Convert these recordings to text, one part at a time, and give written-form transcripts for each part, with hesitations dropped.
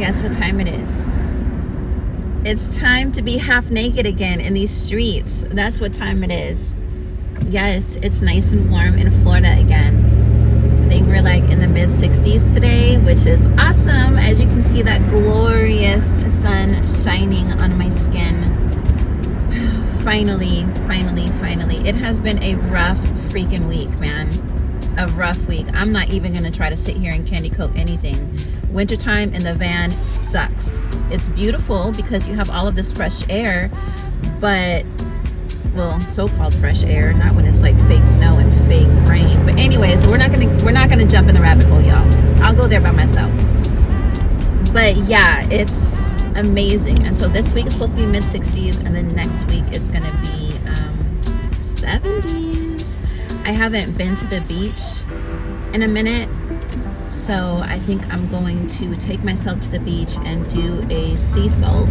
guess what time it is? It's time to be half naked again in these streets. That's what time it is. Yes, it's nice and warm in Florida again. I think we're like in the mid-60s today, which is awesome. As you can see, that glorious sun shining on my skin. Finally. It has been a rough freaking week, man. A rough week. I'm not even gonna try to sit here and candy coat anything. Wintertime in the van sucks. It's beautiful because you have all of this fresh air, but, well, so-called fresh air, not when it's like fake snow and fake rain. But anyways, we're not gonna jump in the rabbit hole, y'all. I'll go there by myself. But yeah, it's amazing. And so this week is supposed to be mid-60s, and then next week it's gonna be 70s. I haven't been to the beach in a minute, so I think I'm going to take myself to the beach and do a sea salt,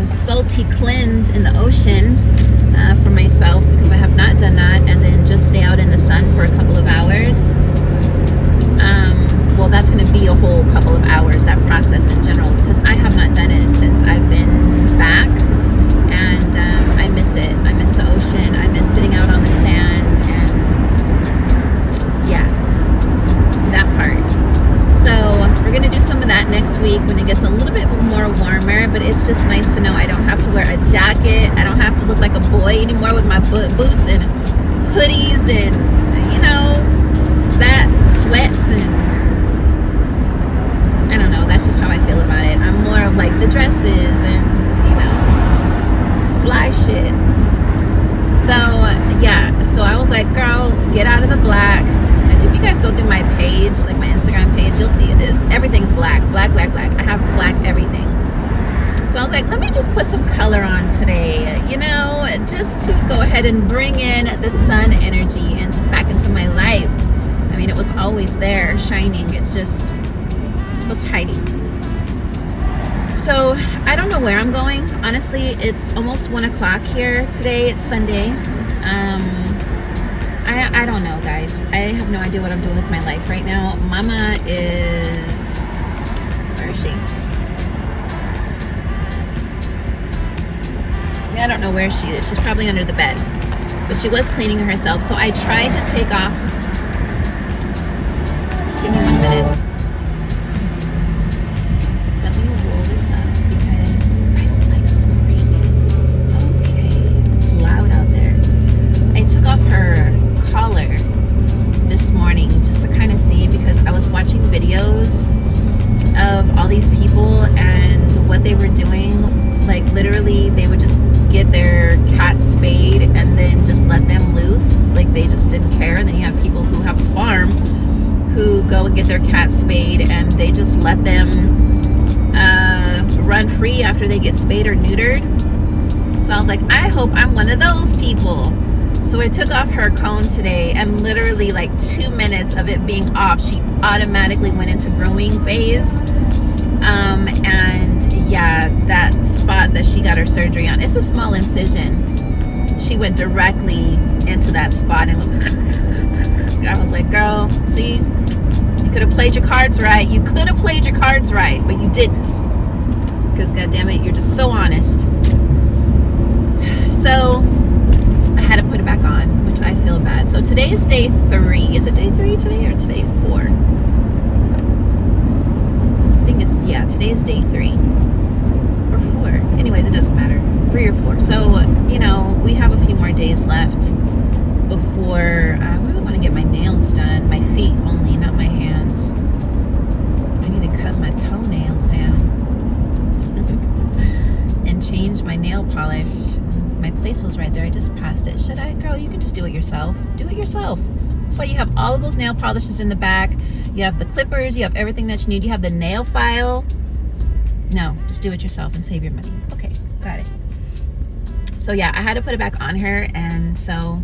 salty cleanse in the ocean for myself, because I have not done that, and then just stay out in the sun for a couple of hours. Well, that's going to be a whole couple of hours, that process in general, because I have not done it since I've been back, and I miss it. I miss the ocean. I miss sitting out on the sand, and yeah, that part. So we're going to do some of that next week when it gets a little bit more warmer, but it's just nice to know I don't have to wear a jacket. I don't have to look like a boy anymore with my boots and hoodies and, you know, that sweats, and I don't know, that's just how I feel about it. I'm more of like the dresses and, you know, fly shit. So yeah, so I was like, girl, get out of the black. And if you guys go through my page, like my Instagram page, you'll see everything's black. I have black everything. So I was like, let me just put some color on today, you know, just to go ahead and bring in the sun energy back into my life. I mean, it was always there, shining. It just was hiding. So I don't know where I'm going. Honestly, it's almost 1 o'clock here today. It's Sunday. I don't know, guys. I have no idea what I'm doing with my life right now. Mama is... Where is she? I don't know where she is. She's probably under the bed. But she was cleaning herself. So I tried to take off... Give me 1 minute. Let me roll this up because I don't like screaming. Okay. It's loud out there. I took off her collar this morning just to kind of see, because I was watching videos of all these people and what they were doing. Like literally they would just get their cat spayed and then just let them loose, like they just didn't care. And then you have people who have a farm who go and get their cat spayed and they just let them run free after they get spayed or neutered. So I was like, I hope I'm one of those people. So I took off her cone today, and literally like 2 minutes of it being off, she automatically went into grooming phase. And yeah, that spot that she got her surgery on, it's a small incision. She went directly into that spot, and I was like, girl, see, you could have played your cards right. You could have played your cards right, but you didn't. Because goddammit, you're just so honest. So I had to put it back on, which I feel bad. So today is day 3. Is it day 3 today or today 4? I think it's, yeah, today is day 3 or 4. Anyways, it doesn't matter. 3 or 4. So, you know, we have a few more days left before I really want to get my nails done. My feet only, not my hands. I need to cut my toenails down and change my nail polish. My place was right there. I just passed it. Should I? Girl, you can just do it yourself. Do it yourself. That's why you have all of those nail polishes in the back. You have the clippers. You have everything that you need. You have the nail file. No, just do it yourself and save your money. Okay, got it. So yeah, I had to put it back on her, and so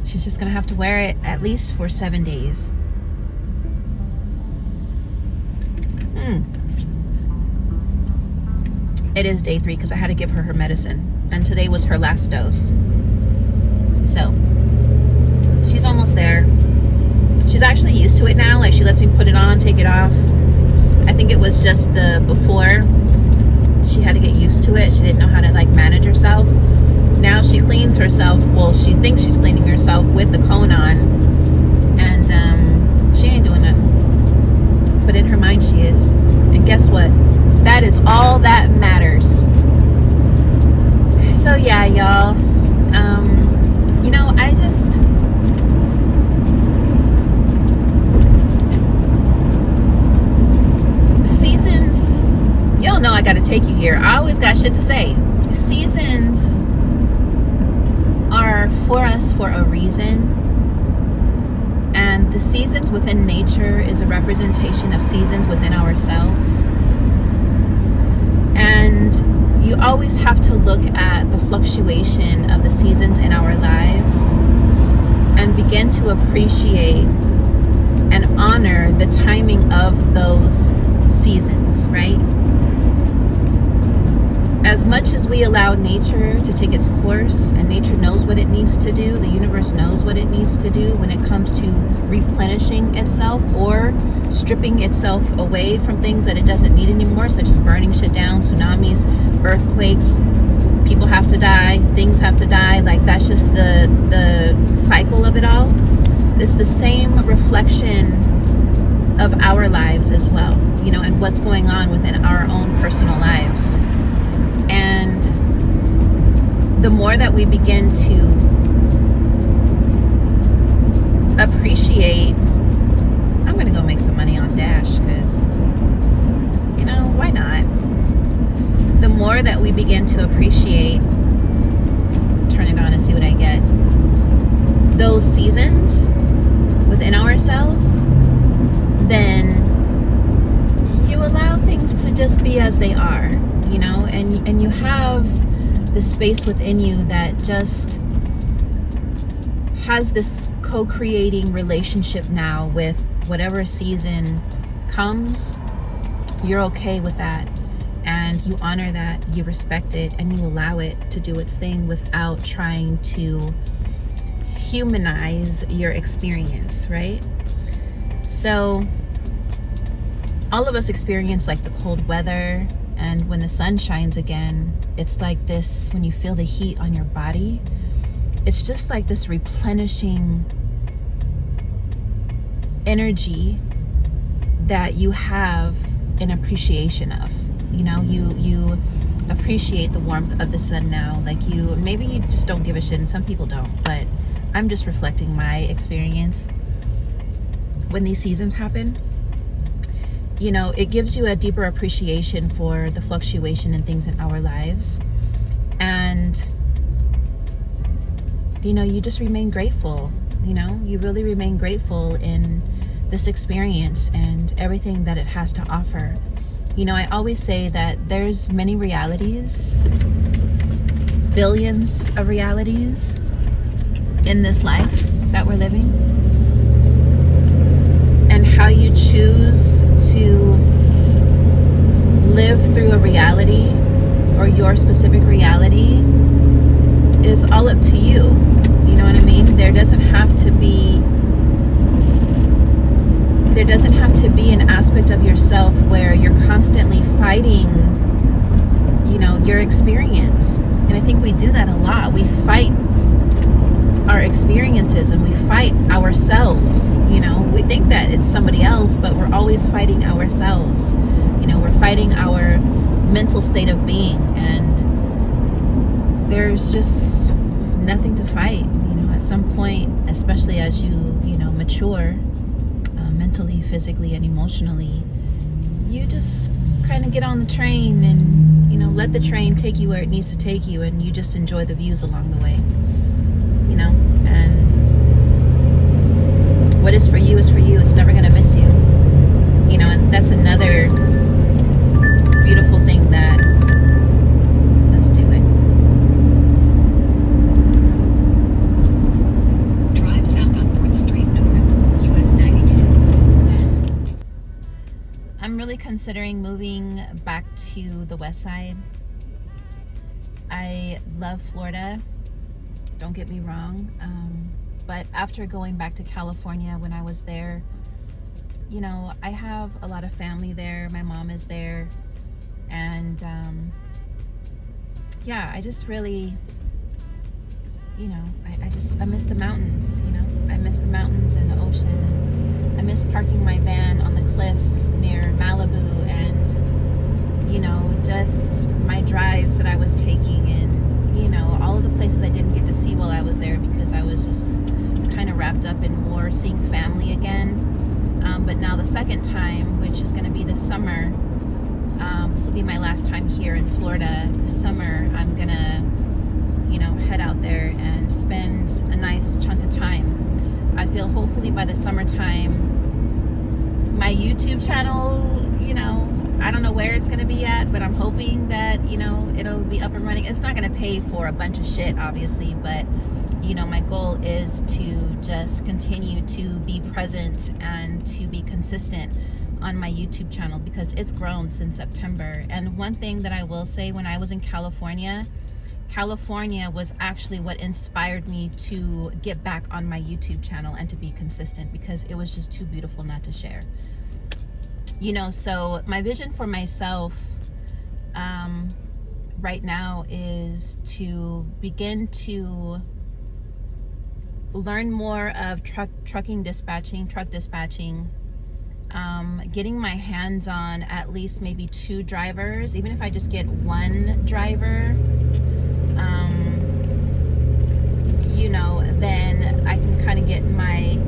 she's just gonna have to wear it at least for 7 days. It is day 3 because I had to give her medicine, and today was her last dose. So she's almost there. she's actually used to it now. Like, she lets me put it on, take it off. I think it was just the before she had to get used to it. She didn't know how to like manage herself. Now she cleans herself. Well, she thinks she's cleaning herself with the cone on, and she ain't doing nothing. But in her mind, she is. And guess what? That is all that matters. So yeah, y'all. You know, I just. Seasons. Y'all know I got to take you here. I always got shit to say. Seasons are for us for a reason, and the seasons within nature is a representation of seasons within ourselves. And you always have to look at the fluctuation of the seasons in our lives and begin to appreciate and honor the timing of those seasons, right? As much as we allow nature to take its course, and nature knows what it needs to do, the universe knows what it needs to do when it comes to replenishing itself or stripping itself away from things that it doesn't need anymore, such as burning shit down, tsunamis, earthquakes, people have to die, things have to die. Like, that's just the cycle of it all. It's the same reflection of our lives as well, you know, and what's going on within our own personal lives. And the more that we begin to appreciate, I'm going to go make some money on Dash because, you know, why not? The more that we begin to appreciate, turn it on and see what I get, those seasons within ourselves, then you allow things to just be as they are. You know, and you have this space within you that just has this co-creating relationship now with whatever season comes. You're okay with that, and you honor that, you respect it, and you allow it to do its thing without trying to humanize your experience, right? So all of us experience like the cold weather. And when the sun shines again, it's like this, when you feel the heat on your body, it's just like this replenishing energy that you have an appreciation of. You know, you appreciate the warmth of the sun now. Like, maybe you just don't give a shit, and some people don't, but I'm just reflecting my experience when these seasons happen. You know, it gives you a deeper appreciation for the fluctuation in things in our lives. And, you know, you just remain grateful. You know, you really remain grateful in this experience and everything that it has to offer. You know, I always say that there's many realities, billions of realities in this life that we're living. And how you choose to live through a reality or your specific reality is all up to you. You know what I mean? There doesn't have to be an aspect of yourself where you're constantly fighting, you know, your experience. And I think we do that a lot. We fight our experiences and we fight ourselves. You know, we think that it's somebody else, but we're always fighting ourselves. You know, we're fighting our mental state of being, and there's just nothing to fight. You know, at some point, especially as you know, mature mentally, physically, and emotionally, you just kind of get on the train and, you know, let the train take you where it needs to take you, and you just enjoy the views along the way. You know, and what is for you is for you. It's never going to miss you. You know, and that's another beautiful thing that, let's do it. Drive south on 4th Street North, US 92. I'm really considering moving back to the west side. I love Florida. Don't get me wrong. But after going back to California, when I was there, you know, I have a lot of family there. My mom is there. And yeah, I just really, you know, I miss the mountains, you know. I miss the mountains and the ocean. I miss parking my van on the cliff near Malibu, and, you know, just my drives that I was taking, and, you know, all of the places I didn't get to see while I was there because I was just kind of wrapped up in more seeing family again. But now the second time, which is going to be this summer, this will be my last time here in Florida. This summer, I'm going to, you know, head out there and spend a nice chunk of time. I feel hopefully by the summertime, my YouTube channel, you know, I don't know where it's going to be at, but I'm hoping that, you know, it'll be up and running. It's not going to pay for a bunch of shit, obviously, but, you know, my goal is to just continue to be present and to be consistent on my YouTube channel because it's grown since September. And one thing that I will say, when I was in California was actually what inspired me to get back on my YouTube channel and to be consistent, because it was just too beautiful not to share. You know, so my vision for myself right now is to begin to learn more of truck dispatching, getting my hands on at least maybe 2 drivers, even if I just get 1 driver, you know, then I can kind of get my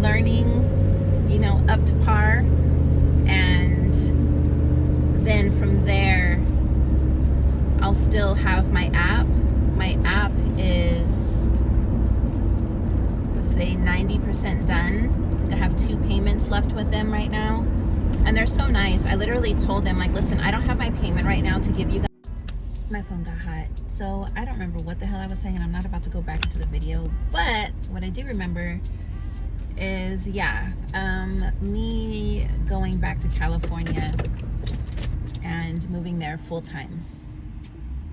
learning, you know, up to par. And then from there, I'll still have my app. My app is, let's say, 90% done. I have 2 payments left with them right now. And they're so nice. I literally told them, like, listen, I don't have my payment right now to give you guys. My phone got hot. So I don't remember what the hell I was saying, and I'm not about to go back into the video. But what I do remember is, yeah, me going back to California and moving there full time,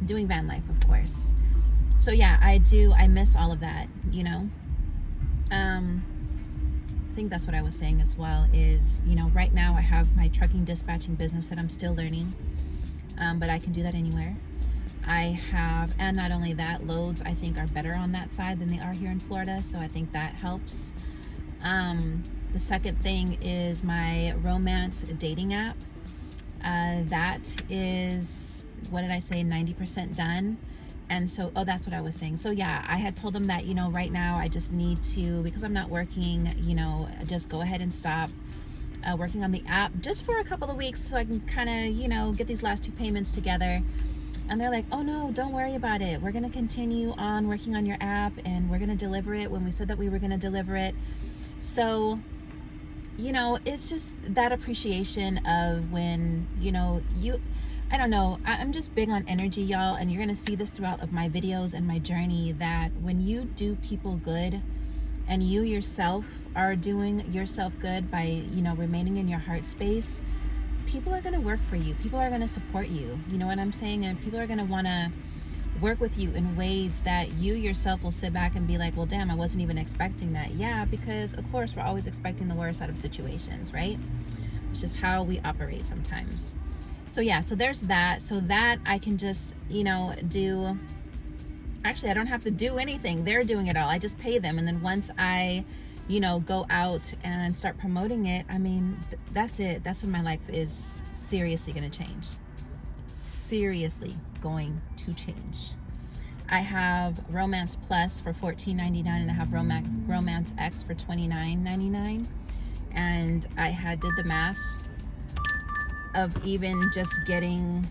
doing van life, of course. So yeah, I miss all of that, you know. I think that's what I was saying as well, is, you know, right now I have my trucking dispatching business that I'm still learning, but I can do that anywhere. I have, and not only that, loads I think are better on that side than they are here in Florida, so I think that helps. The second thing is my romance dating app. That is, what did I say, 90% done. And so, oh, that's what I was saying. So yeah, I had told them that, you know, right now I just need to, because I'm not working, you know, just go ahead and stop working on the app just for a couple of weeks so I can kind of, you know, get these last 2 payments together. And they're like, oh no, don't worry about it. We're going to continue on working on your app, and we're going to deliver it when we said that we were going to deliver it. So, you know, it's just that appreciation of when, you know, I don't know, I'm just big on energy, y'all, and you're going to see this throughout of my videos and my journey, that when you do people good and you yourself are doing yourself good by, you know, remaining in your heart space, people are going to work for you. People are going to support you. You know what I'm saying? And people are going to want to work with you in ways that you yourself will sit back and be like, well, damn, I wasn't even expecting that. Yeah, because of course we're always expecting the worst out of situations, right? It's just how we operate sometimes. So yeah, so there's that. So that I can just, you know, do, actually I don't have to do anything. They're doing it all. I just pay them. And then once I, you know, go out and start promoting it, I mean, that's it. That's when my life is seriously going to change. Seriously going to change. I have Romance Plus for $14.99, and I have Romance X for $29.99. And I did the math of even just getting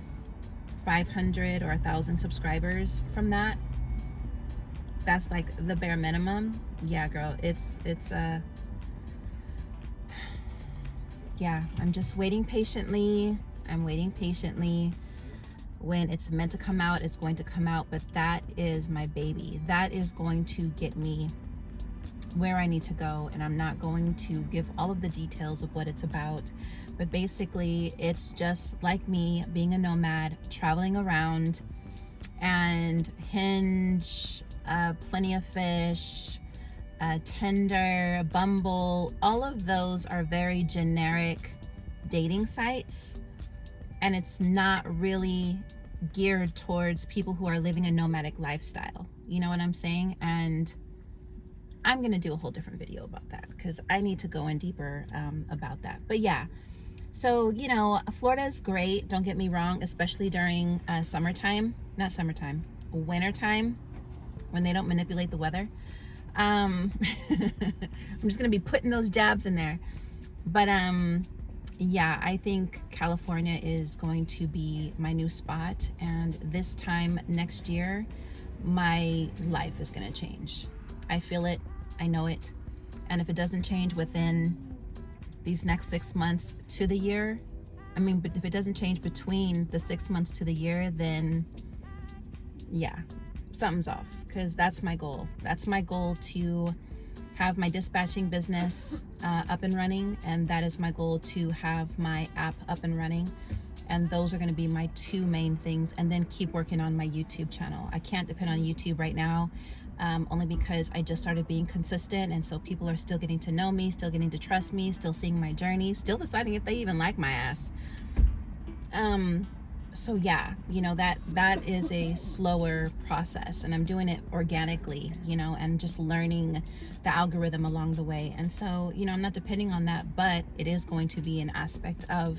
500 or 1,000 subscribers from that. That's like the bare minimum. Yeah, girl, it's yeah, I'm just waiting patiently. I'm waiting patiently. When it's meant to come out, it's going to come out. But that is my baby. That is going to get me where I need to go. And I'm not going to give all of the details of what it's about. But basically, it's just like me being a nomad, traveling around, and Hinge, Plenty of Fish, Tinder, Bumble, all of those are very generic dating sites, and it's not really geared towards people who are living a nomadic lifestyle. You know what I'm saying? And I'm gonna do a whole different video about that because I need to go in deeper about that. But yeah, so you know, Florida is great, don't get me wrong, especially during wintertime, when they don't manipulate the weather. I'm just gonna be putting those jabs in there. But yeah, I think California is going to be my new spot, and this time next year my life is going to change. I feel it, I know it, and if it doesn't change within these next 6 months to the year, but if it doesn't change between the 6 months to the year, then yeah, something's off, because that's my goal. That's my goal, to have my dispatching business up and running, and that is my goal, to have my app up and running, and those are going to be my two main things, and then keep working on my YouTube channel. I can't depend on YouTube right now, only because I just started being consistent, and so people are still getting to know me, still getting to trust me, still seeing my journey, still deciding if they even like my ass. So yeah, you know, that is a slower process, and I'm doing it organically, you know, and just learning the algorithm along the way. And so, you know, I'm not depending on that, but it is going to be an aspect of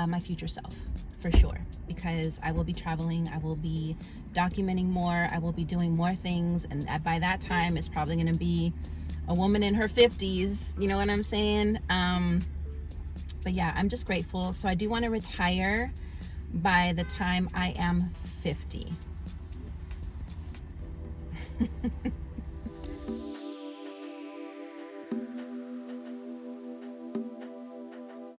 my future self for sure, because I will be traveling, I will be documenting more, I will be doing more things, and by that time it's probably going to be a woman in her 50s, you know what I'm saying? But yeah, I'm just grateful. So I do want to retire by the time I am 50.